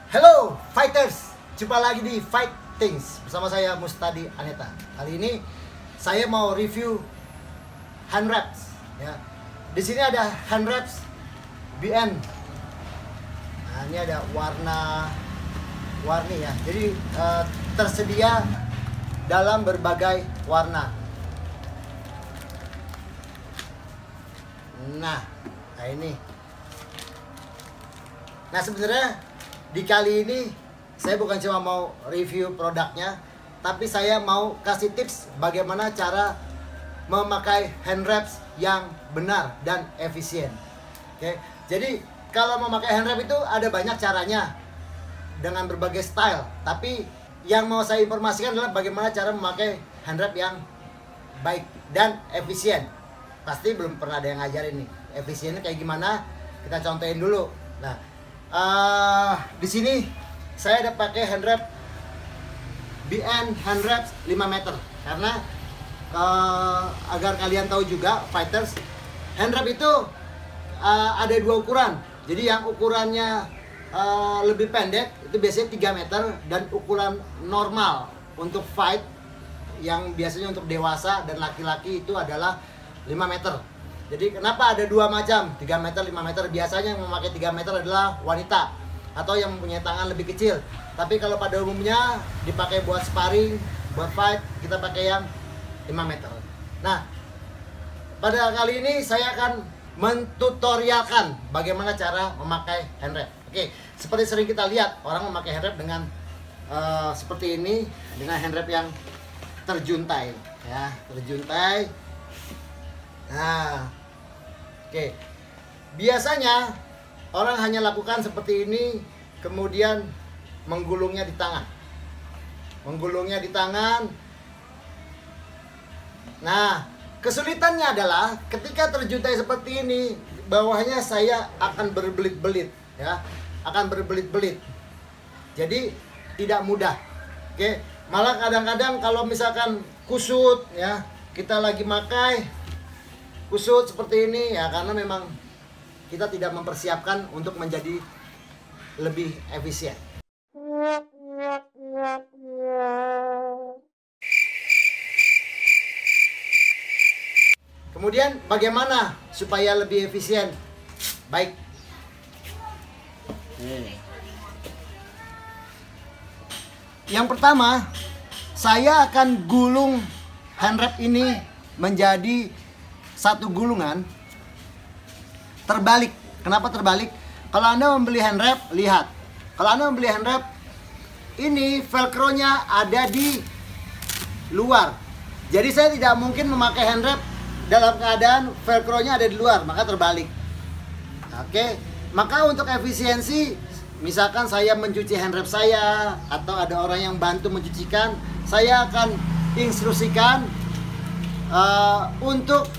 Halo fighters, jumpa lagi di Fight Things bersama saya Mustadi Aneta. Kali ini saya mau review hand wraps ya. Di sini ada hand wraps BN. Nah, ini ada warni ya. Jadi tersedia dalam berbagai warna. Nah ini. Nah, sebenarnya di kali ini saya bukan cuma mau review produknya, tapi saya mau kasih tips bagaimana cara memakai hand wraps yang benar dan efisien. Oke, jadi kalau memakai hand wrap itu ada banyak caranya dengan berbagai style, tapi yang mau saya informasikan adalah bagaimana cara memakai hand wrap yang baik dan efisien. Pasti belum pernah ada yang ngajarin nih efisiennya kayak gimana, kita contohin dulu. Nah, di sini saya ada pakai hand wrap BN hand wraps 5 meter karena agar kalian tahu juga fighters, hand wrap itu ada dua ukuran. Jadi yang ukurannya lebih pendek itu biasanya 3 meter, dan ukuran normal untuk fight yang biasanya untuk dewasa dan laki-laki itu adalah 5 meter. Jadi kenapa ada dua macam, 3 meter, 5 meter? Biasanya yang memakai 3 meter adalah wanita atau yang mempunyai tangan lebih kecil. Tapi kalau pada umumnya dipakai buat sparring, buat fight, kita pakai yang 5 meter. Nah, pada kali ini saya akan mentutorialkan bagaimana cara memakai hand wrap. Oke, seperti sering kita lihat orang memakai hand wrap dengan seperti ini, dengan hand wrap yang terjuntai ya, terjuntai. Nah, oke. Biasanya orang hanya lakukan seperti ini, kemudian menggulungnya di tangan. Menggulungnya di tangan. Nah, kesulitannya adalah ketika terjuntai seperti ini, bawahnya saya akan berbelit-belit ya, akan berbelit-belit. Jadi tidak mudah. Oke, malah kadang-kadang kalau misalkan kusut ya, kita lagi makai kusut seperti ini ya, karena memang kita tidak mempersiapkan untuk menjadi lebih efisien. Kemudian bagaimana supaya lebih efisien? Baik. Yang pertama, saya akan gulung hand wrap ini menjadi satu gulungan terbalik. Kenapa terbalik? Kalau Anda membeli hand wrap, lihat. Kalau Anda membeli hand wrap, ini velcro-nya ada di luar. Jadi saya tidak mungkin memakai hand wrap dalam keadaan velcro-nya ada di luar, maka terbalik. Oke, maka untuk efisiensi, misalkan saya mencuci hand wrap saya atau ada orang yang bantu mencucikan, saya akan instruksikan untuk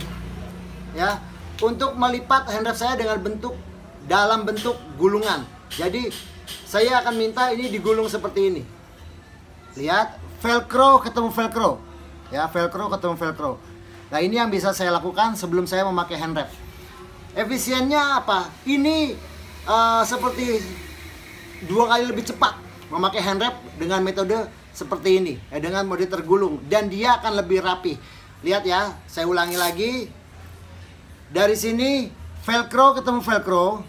melipat hand wrap saya dengan dalam bentuk gulungan. Jadi saya akan minta ini digulung seperti ini. Lihat, velcro ketemu velcro. Ya, velcro ketemu velcro. Nah, ini yang bisa saya lakukan sebelum saya memakai hand wrap. Efisiennya apa? Ini seperti 2 kali lebih cepat memakai hand wrap dengan metode seperti ini, dengan mode tergulung, dan dia akan lebih rapi. Lihat ya, saya ulangi lagi. Dari sini velcro ketemu velcro,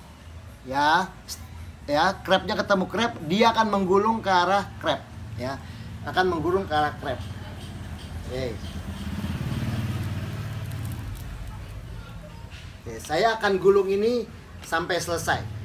ya, krepnya ketemu krep, dia akan menggulung ke arah krep, ya, akan menggulung ke arah krep. Oke, saya akan gulung ini sampai selesai.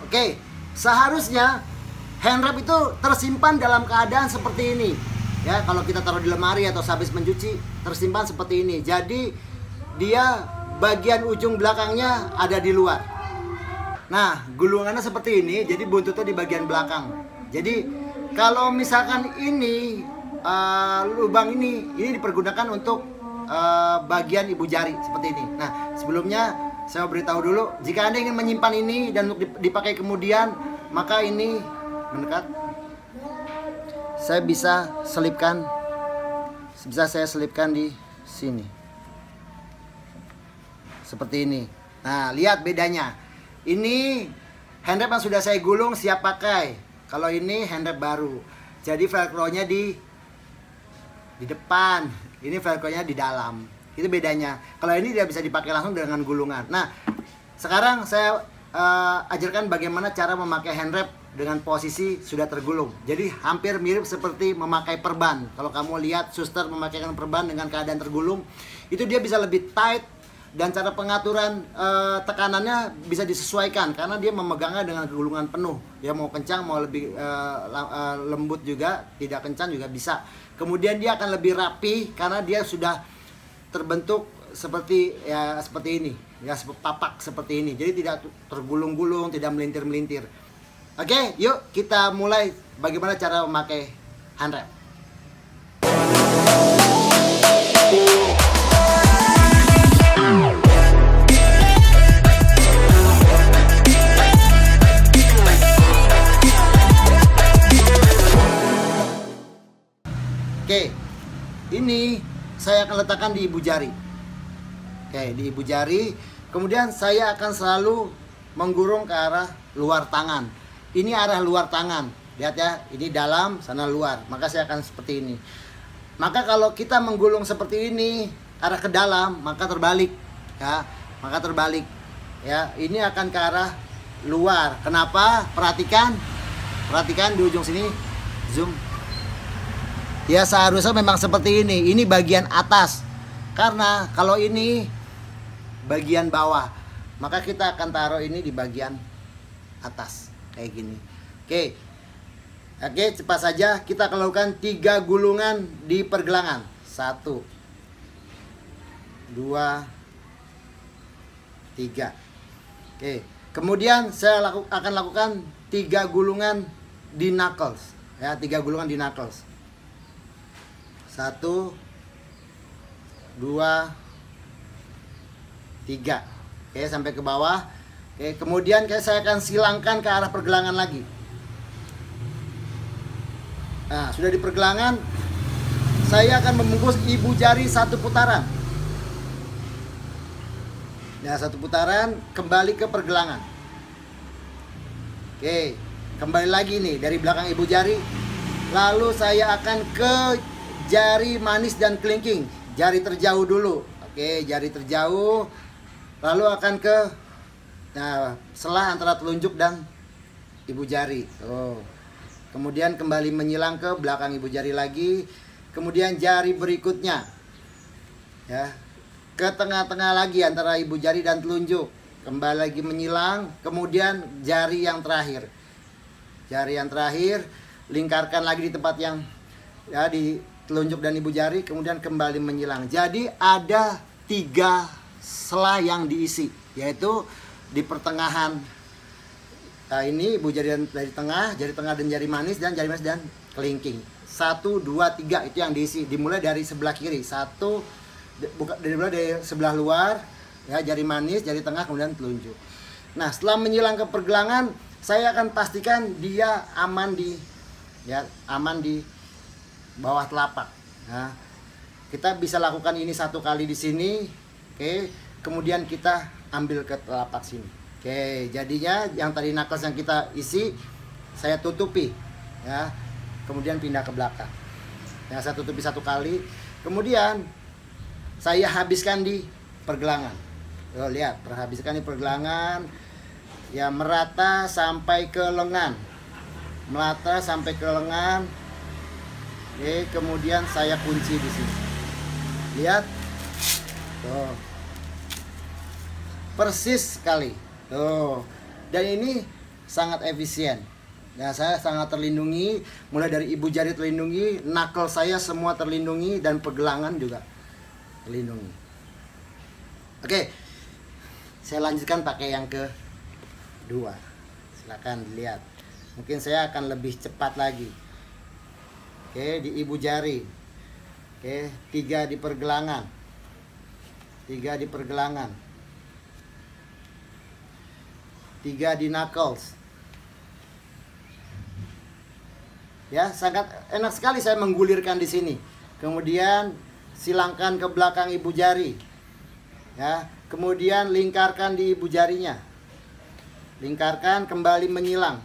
Oke, seharusnya hand wrap itu tersimpan dalam keadaan seperti ini. Ya, kalau kita taruh di lemari atau habis mencuci, tersimpan seperti ini. Jadi dia bagian ujung belakangnya ada di luar. Nah, gulungannya seperti ini, jadi buntutnya di bagian belakang. Jadi kalau misalkan ini lubang ini dipergunakan untuk bagian ibu jari seperti ini. Nah, sebelumnya saya mau beritahu dulu, jika Anda ingin menyimpan ini dan untuk dipakai kemudian, maka ini mendekat. Saya bisa selipkan di sini. Seperti ini. Nah, lihat bedanya. Ini handwrap yang sudah saya gulung siap pakai. Kalau ini handwrap baru. Jadi velcro-nya di depan, ini velcro-nya di dalam. Itu bedanya. Kalau ini tidak bisa dipakai langsung dengan gulungan. Nah, sekarang saya ajarkan bagaimana cara memakai handwrap dengan posisi sudah tergulung. Jadi hampir mirip seperti memakai perban. Kalau kamu lihat suster memakaikan perban dengan keadaan tergulung, itu dia bisa lebih tight dan cara pengaturan tekanannya bisa disesuaikan karena dia memegangnya dengan gulungan penuh. Ya mau kencang, mau lebih lembut juga, tidak kencang juga bisa. Kemudian dia akan lebih rapi karena dia sudah terbentuk seperti ini, ya papak seperti ini. Jadi tidak tergulung-gulung, tidak melintir-melintir. Oke, yuk kita mulai bagaimana cara memakai handwrap. Oke, ini saya akan letakkan di ibu jari. Oke, di ibu jari. Kemudian saya akan selalu menggulung ke arah luar tangan. Ini arah luar tangan. Lihat ya, ini dalam, sana luar. Maka saya akan seperti ini. Maka kalau kita menggulung seperti ini, arah ke dalam, maka terbalik. Ya, maka terbalik. Ya, ini akan ke arah luar. Kenapa? Perhatikan di ujung sini. Zoom. Ya seharusnya memang seperti ini. Ini bagian atas. Karena kalau ini bagian bawah, maka kita akan taruh ini di bagian atas kayak gini. Oke, cepat saja kita akan lakukan 3 gulungan di pergelangan. 1, 2, 3. Oke, kemudian saya akan lakukan 3 gulungan di knuckles. Ya, 3 gulungan di knuckles. 1, 2, 3. Oke, sampai ke bawah. Oke, kemudian saya akan silangkan ke arah pergelangan lagi. Nah, sudah di pergelangan, saya akan membungkus ibu jari 1 putaran. Nah, 1 putaran kembali ke pergelangan. Oke, kembali lagi nih dari belakang ibu jari. Lalu saya akan ke jari manis dan kelingking. Jari terjauh dulu. Oke, jari terjauh. Lalu akan ke selah antara telunjuk dan ibu jari. Kemudian kembali menyilang ke belakang ibu jari lagi. Kemudian jari berikutnya. Ya. Ke tengah-tengah lagi antara ibu jari dan telunjuk. Kembali lagi menyilang. Kemudian jari yang terakhir. Jari yang terakhir lingkarkan lagi di tempat yang di telunjuk dan ibu jari, kemudian kembali menyilang. Jadi ada 3 selah yang diisi, yaitu di pertengahan ini ibu jari dari tengah dan jari manis dan kelingking. 1, 2, 3 itu yang diisi. Dimulai dari sebelah kiri. Dimulai dari sebelah luar, ya, jari manis, jari tengah, kemudian telunjuk. Nah, setelah menyilang ke pergelangan, saya akan pastikan dia aman di bawah telapak. Nah, kita bisa lakukan ini 1 kali di sini. Oke, kemudian kita ambil ke telapak sini. Oke, jadinya yang tadi knuckles yang kita isi saya tutupi, ya. Kemudian pindah ke belakang. Ya, saya tutupi 1 kali. Kemudian saya habiskan di pergelangan. Lihat, habiskan di pergelangan. Ya, merata sampai ke lengan. Merata sampai ke lengan. Oke, kemudian saya kunci di sini. Lihat. Tuh. Persis sekali. Tuh. Dan ini sangat efisien. Nah, saya sangat terlindungi, mulai dari ibu jari terlindungi, knuckle saya semua terlindungi, dan pergelangan juga terlindungi. Oke. Saya lanjutkan pakai yang kedua. Silakan dilihat. Mungkin saya akan lebih cepat lagi. Oke, di ibu jari. Oke, 3 di pergelangan. 3 di pergelangan. 3 di knuckles. Ya, sangat enak sekali saya menggulirkan di sini. Kemudian silangkan ke belakang ibu jari. Ya, kemudian lingkarkan di ibu jarinya. Lingkarkan, kembali menyilang.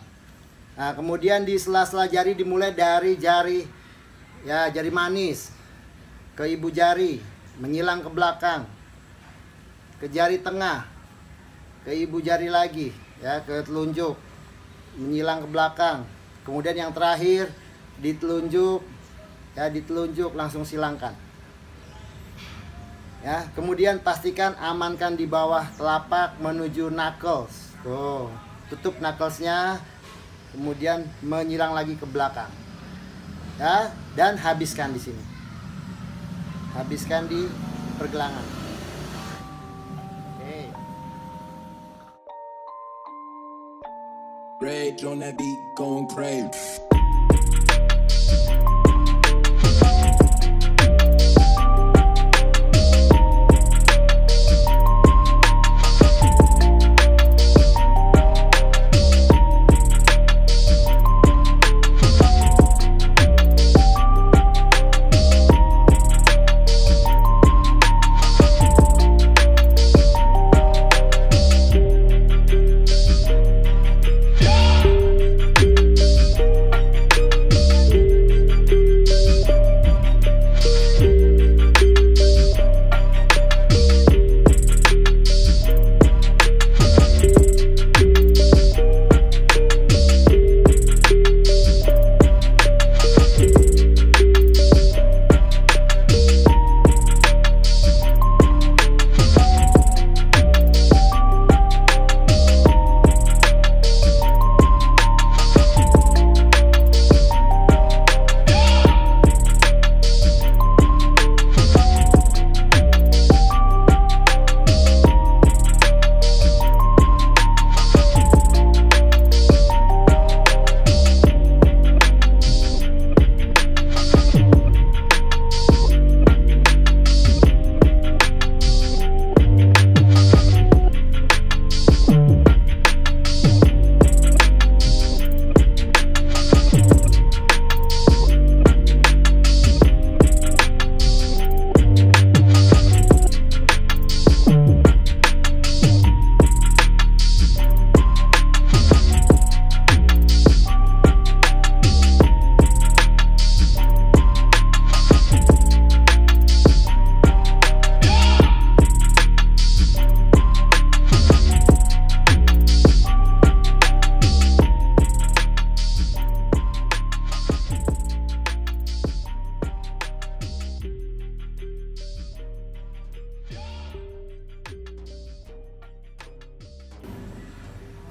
Nah, kemudian di sela-sela jari dimulai dari jari, ya, jari manis ke ibu jari, menyilang ke belakang, ke jari tengah, ke ibu jari lagi, ya, ke telunjuk, menyilang ke belakang. Kemudian yang terakhir di telunjuk, ya, di telunjuk langsung silangkan. Ya, kemudian pastikan amankan di bawah telapak menuju knuckles. Tuh, tutup knucklesnya, kemudian menyilang lagi ke belakang. Ya, dan habiskan di sini. Habiskan di pergelangan. Oke. Rage on that beat, going crazy.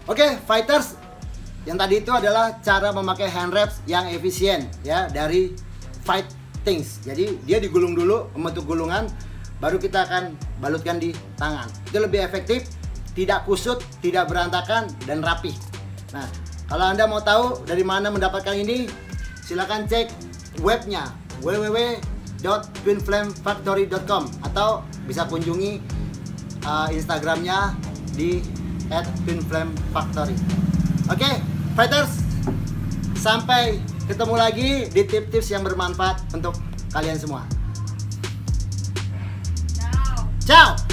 Oke, fighters, yang tadi itu adalah cara memakai hand wraps yang efisien ya dari Fight Things. Jadi dia digulung dulu, membentuk gulungan, baru kita akan balutkan di tangan. Itu lebih efektif, tidak kusut, tidak berantakan, dan rapi. Nah, kalau Anda mau tahu dari mana mendapatkan ini, silakan cek webnya www.twinflamefactory.com atau bisa kunjungi Instagramnya di @twinflamefactory. Oke, fighters, sampai ketemu lagi di tips-tips yang bermanfaat untuk kalian semua. Ciao. Ciao.